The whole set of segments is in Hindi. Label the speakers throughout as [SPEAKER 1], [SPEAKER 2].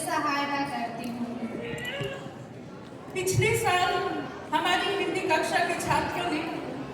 [SPEAKER 1] सहायता करती हूँ।
[SPEAKER 2] पिछले साल हमारी हिंदी कक्षा के छात्रों ने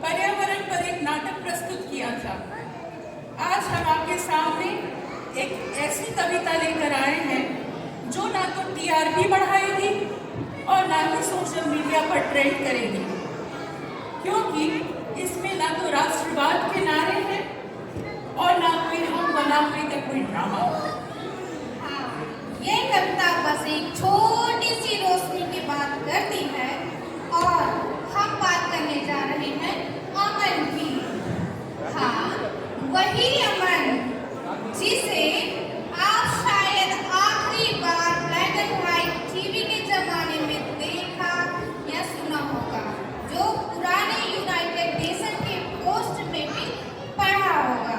[SPEAKER 2] पर्यावरण पर एक नाटक प्रस्तुत किया था। आज हम आपके सामने एक ऐसी कविता लेकर आए हैं जो ना तो टीआरपी बढ़ाएगी और ना ही सोशल मीडिया पर ट्रेंड करेगी, क्योंकि इसमें ना तो राष्ट्रवाद के नारे हैं और ना कोई हम बनाने का कोई ड्रामा।
[SPEAKER 1] हाँ, ये कविता बस एक छोटी सी रोशनी की बात करती है और हम बात करने जा रहे हैं अमन की। हाँ, वही अमन जिसे आप शायद आखिरी बार ब्लैक एंड व्हाइट टीवी के जमाने में देखा या सुना होगा, जो पुराने यूनाइटेड नेशन के पोस्ट में भी पढ़ा होगा।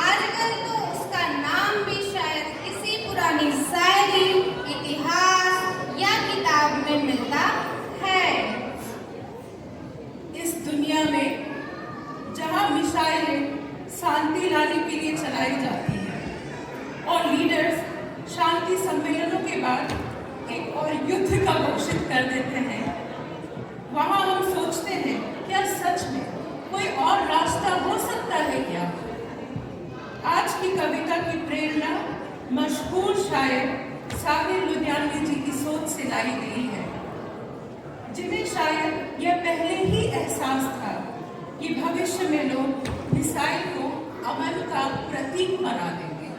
[SPEAKER 1] आजकल तो उसका नाम भी शायद किसी पुरानी शायरी, इतिहास या किताब में मिलता है।
[SPEAKER 2] इस दुनिया में जहां मिसाइलें शांति लाने के लिए चलाई जाती हैं और लीडर्स शांति सम्मेलनों के बाद एक और युद्ध का घोषित कर देते हैं, वहां हम सोचते हैं क्या सच में कोई और रास्ता हो सकता है क्या? आज की कविता की प्रेरणा मशहूर शायर साहिर लुधियानवी जी की सोच से लाई गई है, जिन्हें शायद यह पहले ही एहसास था कि भविष्य में लोग मिसाइल को अमन का प्रतीक बना देंगे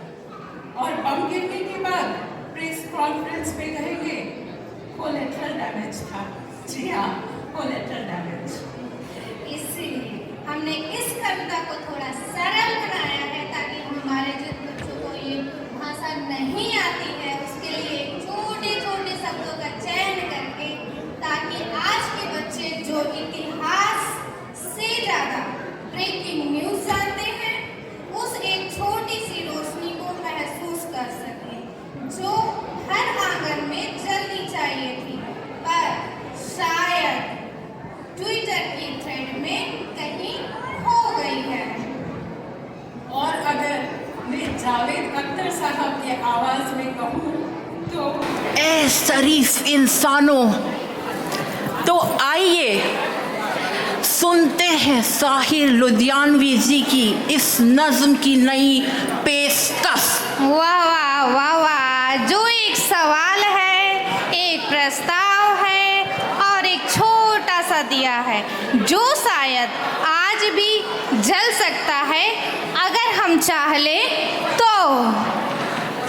[SPEAKER 2] और बम गिरने के बाद प्रेस कॉन्फ्रेंस में कहेंगे कोलेटरल डैमेज था। जी हाँ, कोलेटरल डैमेज।
[SPEAKER 1] इसलिए हमने इस कविता को थोड़ा सरल बनाया है ताकि हमारे जिन बच्चों को ये भाषा नहीं आती है उसके लिए छोटे छोटे शब्दों का चयन करके, ताकि आज के बच्चे जो इतिहास से ज़्यादा ब्रेकिंग न्यूज़ जानते हैं उस एक छोटी सी रोशनी को महसूस कर सकें, जो हर आंगन में जलनी चाहिए थी पर शायद ट्विटर की थ्रेड में कहीं खो गई है।
[SPEAKER 2] और अगर मैं जावेद अख्तर साहब के आवाज में कहूँ तो
[SPEAKER 3] ए शरीफ इंसानों, तो आइए सुनते हैं साहिर लुधियानवी जी की इस नज्म की नई पेशकश।
[SPEAKER 1] वाह वाह वाह वाह, जो एक सवाल है, एक प्रस्ताव है और एक छोटा सा दिया है जो शायद आज भी जल सकता है अगर हम चाह ले तो।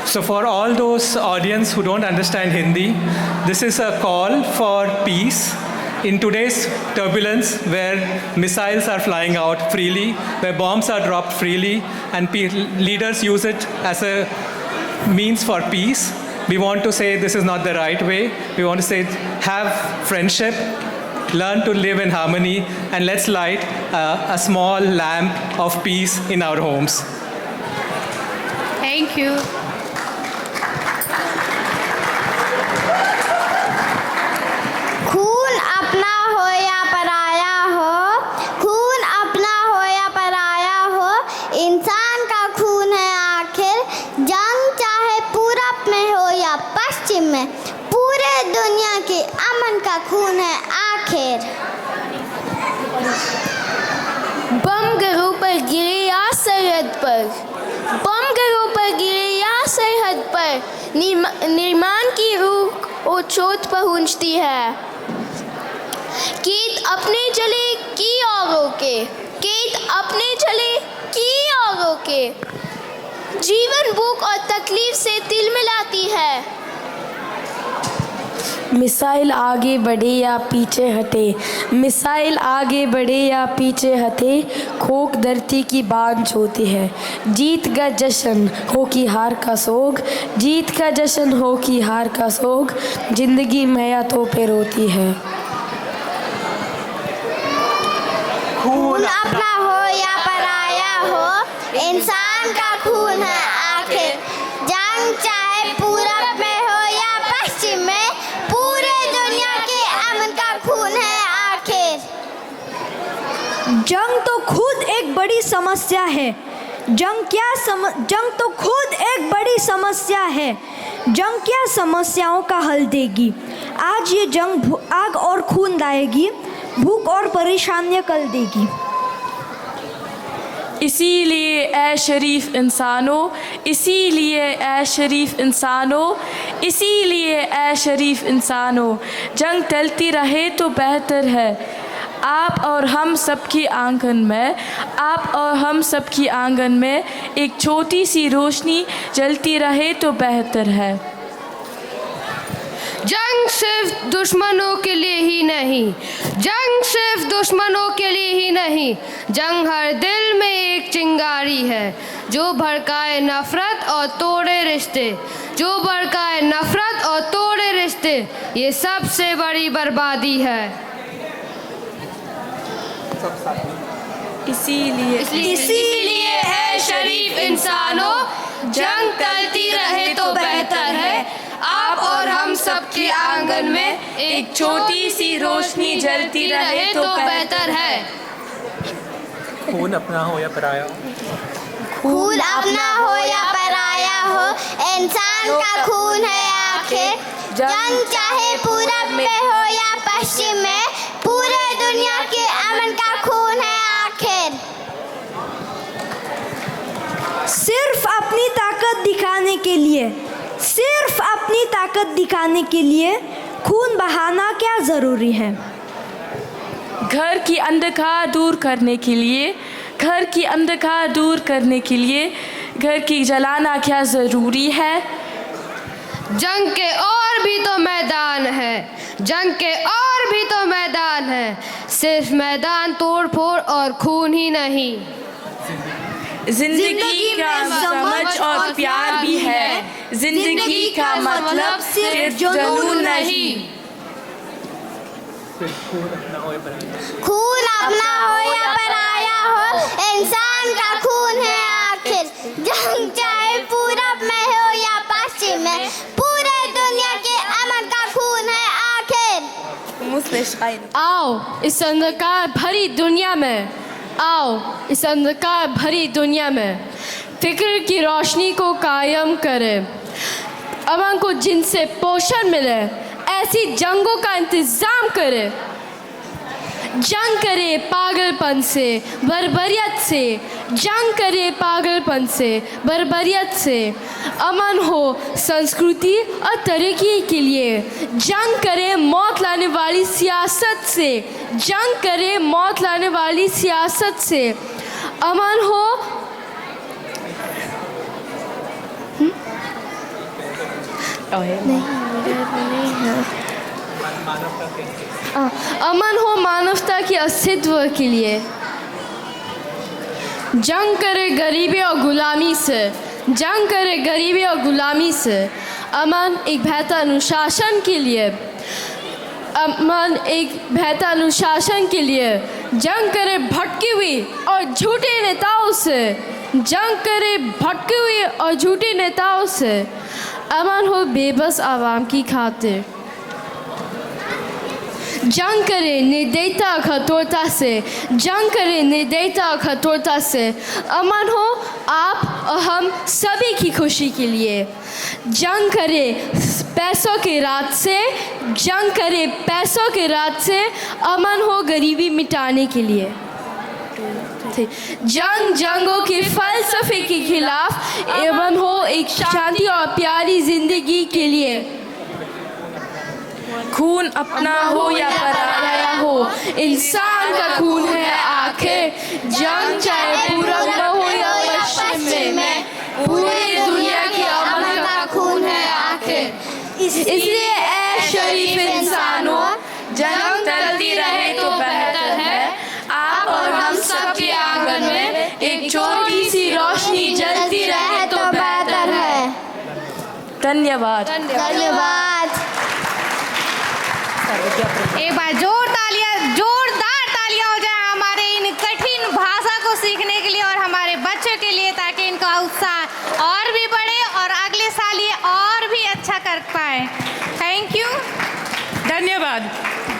[SPEAKER 4] So for all those audience who don't understand Hindi, this is a call for peace in today's turbulence where missiles are flying out freely, where bombs are dropped freely, and leaders use it as a means for peace. We want to say this is not the right way. We want to say have friendship, learn to live in harmony, and let's light a small lamp of peace in our homes.
[SPEAKER 1] Thank you.
[SPEAKER 5] खून अपना हो या पराया हो, खून अपना हो या पराया हो, इंसान का खून है आखिर। जंग चाहे पूरब में हो या पश्चिम में, पूरे दुनिया की अमन का खून है आखिर।
[SPEAKER 6] बम घरों पर गिरे या सरहद पर, बम घरों पर गिरे या सरहद पर, निर्माण की रूह और चोट पहुँचती है। कीट अपने चले की औरों के, कीट अपने चले की औरों के, जीवन भूख और तकलीफ से तिलमिलाती है।
[SPEAKER 7] मिसाइल आगे बढ़े या पीछे हटे, मिसाइल आगे बढ़े या पीछे हटे, खोक धरती की बांझ होती है। जीत का जश्न हो कि हार का सोग, जीत का जश्न हो कि हार का सोग, जिंदगी मैयातों पे रोती है।
[SPEAKER 5] खून अपना हो या पराया हो, इंसान का खून है आखिर। जंग चाहे पूरब में हो या पश्चिम में, पूरे दुनिया के अमन का खून है आखिर।
[SPEAKER 8] जंग तो खुद एक बड़ी समस्या है, जंग तो खुद एक बड़ी समस्या है। जंग क्या समस्याओं का हल देगी? आज ये जंग आग और खून लाएगी, भूख और परेशानियां कल देगी।
[SPEAKER 7] इसीलिए ऐ शरीफ इंसानों, इसीलिए ऐ शरीफ इंसानों, इसीलिए ऐ शरीफ इंसानों, जंग टलती रहे तो बेहतर है। आप और हम सबकी आंगन में, आप और हम सबकी आंगन में एक छोटी सी रोशनी जलती रहे तो बेहतर है।
[SPEAKER 6] जंग सिर्फ दुश्मनों के लिए ही नहीं, जंग सिर्फ दुश्मनों के लिए ही नहीं, जंग हर दिल में एक चिंगारी है जो भड़काए नफरत और तोड़े रिश्ते, जो भड़काए नफरत और तोड़े रिश्ते। ये सबसे बड़ी बर्बादी है। इसीलिए है शरीफ इंसानों, जंग टलती रहे तो बेहतर है। आप और हम सबके आंगन में एक छोटी सी रोशनी जलती रहे तो बेहतर है।
[SPEAKER 4] खून अपना हो या पराया,
[SPEAKER 5] खून अपना हो या पराया हो, इंसान का खून है आखिर। जंग चाहे पूरब में हो या पश्चिम में, पूरे दुनिया के अमन का खून है आखिर।
[SPEAKER 8] सिर्फ अपनी ताकत दिखाने के लिए, सिर्फ अपनी ताकत दिखाने के लिए खून बहाना क्या ज़रूरी है?
[SPEAKER 7] घर की अंधकार दूर करने के लिए, घर की अंधकार दूर करने के लिए घर की जलाना क्या ज़रूरी है?
[SPEAKER 6] जंग के और भी तो मैदान है, जंग के और भी तो मैदान है, सिर्फ मैदान तोड़ फोड़ और खून ही नहीं।
[SPEAKER 7] जिंदगी का समझ और प्यार भी है, जिंदगी का मतलब सिर्फ जुनून नहीं।
[SPEAKER 5] खून अपना हो या पराया हो, इंसान का खून है आखिर। जंग चाहे पूरब में हो या पश्चिम में, पूरे दुनिया के अमन का खून है आखिर।
[SPEAKER 6] आओ इस अंधकार भरी दुनिया में, आओ इस अंधकार भरी दुनिया में फिक्र की रोशनी को कायम करें। अमन को जिनसे पोषण मिले, ऐसी जंगों का इंतज़ाम करें। जंग करे पागलपन से, बर्बरियत से, जंग करे पागलपन से, बर्बरियत से। अमन हो संस्कृति और तरक्की के लिए, जंग करे मौत लाने वाली सियासत से, जंग करे मौत लाने वाली सियासत से। अमन हो अमन हो मानवता के अस्तित्व के लिए। जंग करे गरीबी और गुलामी से, जंग करे गरीबी और गुलामी से। अमन एक बेहतर अनुशासन के लिए, अमन एक बेहतर अनुशासन के लिए। जंग करे भटकी हुई और झूठे नेताओं से, जंग करे भटकी हुई और झूठे नेताओं से। अमन हो बेबस आवाम की खातिर। जंग करे निर्दयता और कठोरता से, जंग करे निर्दयता और कठोरता से। अमन हो आप और हम सभी की खुशी के लिए। जंग करे पैसों के रात से, जंग करे पैसों के रात से। अमन हो गरीबी मिटाने के लिए। जंग जंगों के फलसफे के खिलाफ। अमन हो एक शांति और प्यारी जिंदगी के लिए।
[SPEAKER 7] खून अपना हो या पराया हो,
[SPEAKER 6] इंसान का खून है आखिर। जंग चाहे पूरब में हो या पश्चिम में, पूरी दुनिया के अमन का खून है आखिर। इसलिए ऐ शरीफ इंसानों, जंग टलती रहे तो बेहतर है। आप और हम सबके आंगन में एक छोटी सी रोशनी जलती रहे तो बेहतर है।
[SPEAKER 7] धन्यवाद।
[SPEAKER 5] धन्यवाद।
[SPEAKER 1] एक बार जोरदार तालियां हो जाए हमारे इन कठिन भाषा को सीखने के लिए और हमारे बच्चों के लिए, ताकि इनका उत्साह और भी बढ़े और अगले साल ये और भी अच्छा कर पाए। Thank you.
[SPEAKER 2] धन्यवाद।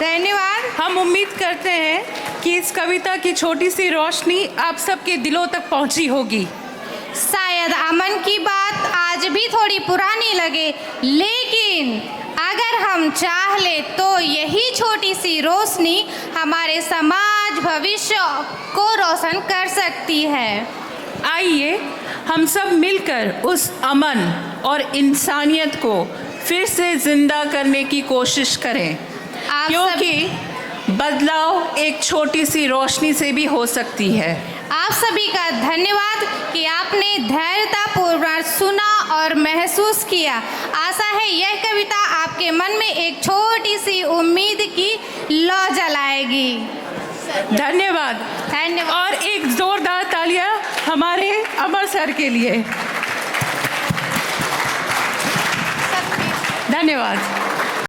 [SPEAKER 1] धन्यवाद।
[SPEAKER 2] हम उम्मीद करते हैं कि इस कविता की छोटी सी रोशनी आप सबके दिलों तक पहुंची होगी।
[SPEAKER 1] शायद अमन की बात आज भी थोड़ी पुरानी लगे, लेकिन अगर हम चाह ले तो यही छोटी सी रोशनी हमारे समाज भविष्य को रोशन कर सकती है।
[SPEAKER 3] आइए हम सब मिलकर उस अमन और इंसानियत को फिर से जिंदा करने की कोशिश करें, क्योंकि बदलाव एक छोटी सी रोशनी से भी हो सकती है।
[SPEAKER 1] आप सभी का धन्यवाद कि आपने धैर्यतापूर्वक सुना और महसूस किया। आशा है यह कविता आपके मन में एक छोटी सी उम्मीद की लौ जलाएगी।
[SPEAKER 3] धन्यवाद।
[SPEAKER 1] धन्यवाद।
[SPEAKER 3] और एक जोरदार तालियां हमारे अमर सर के लिए। धन्यवाद।